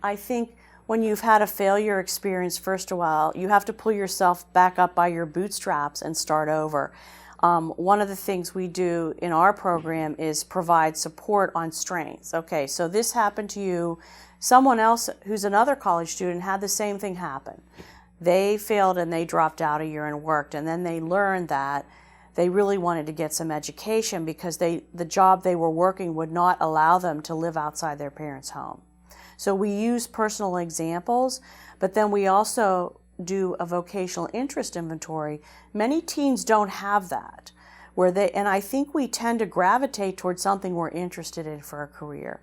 I think when you've had a failure experience, first of all, you have to pull yourself back up by your bootstraps and start over. One of the things we do in our program is provide support on strengths. Okay, so this happened to you. Someone else who's another college student had the same thing happen. They failed and they dropped out a year and worked, and then they learned that they really wanted to get some education because the job they were working would not allow them to live outside their parents' home. So we use personal examples, but then we also do a vocational interest inventory. Many teens don't have that, and I think we tend to gravitate towards something we're interested in for a career.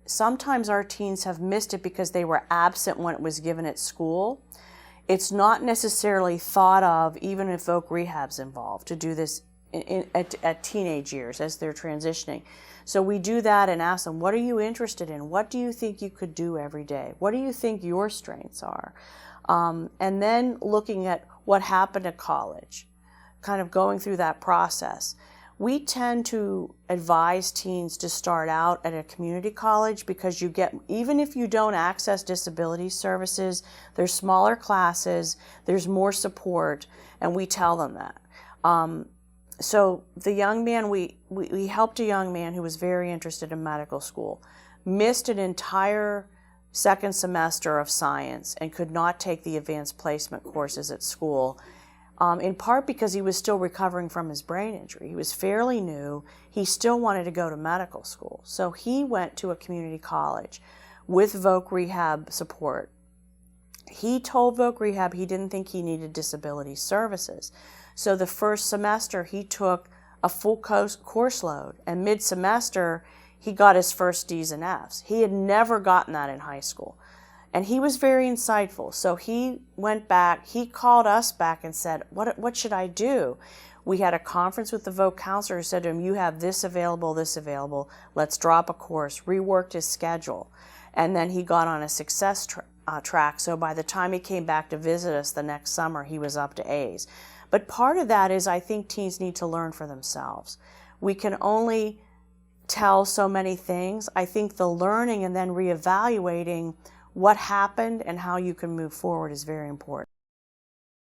Sometimes our teens have missed it because they were absent when it was given at school. It's not necessarily thought of, even if voc rehab's involved, to do this at teenage years as they're transitioning. So we do that and ask them, what are you interested in? What do you think you could do every day? What do you think your strengths are? And then looking at what happened at college, kind of going through that process. We tend to advise teens to start out at a community college because you get, even if you don't access disability services, there's smaller classes, there's more support, and we tell them that. So the young man, we helped a young man who was very interested in medical school, missed an entire second semester of science and could not take the advanced placement courses at school, in part because he was still recovering from his brain injury. He was fairly new. He still wanted to go to medical school. So he went to a community college with voc rehab support. He told voc rehab he didn't think he needed disability services. So the first semester he took a full course load, and mid-semester he got his first D's and F's. He had never gotten that in high school. And he was very insightful. So he went back, he called us back and said, what should I do? We had a conference with the voc counselor who said to him, you have this available, let's drop a course, reworked his schedule. And then he got on a success track, so by the time he came back to visit us the next summer, he was up to A's. But part of that is I think teens need to learn for themselves. We can only tell so many things. I think the learning and then reevaluating what happened and how you can move forward is very important.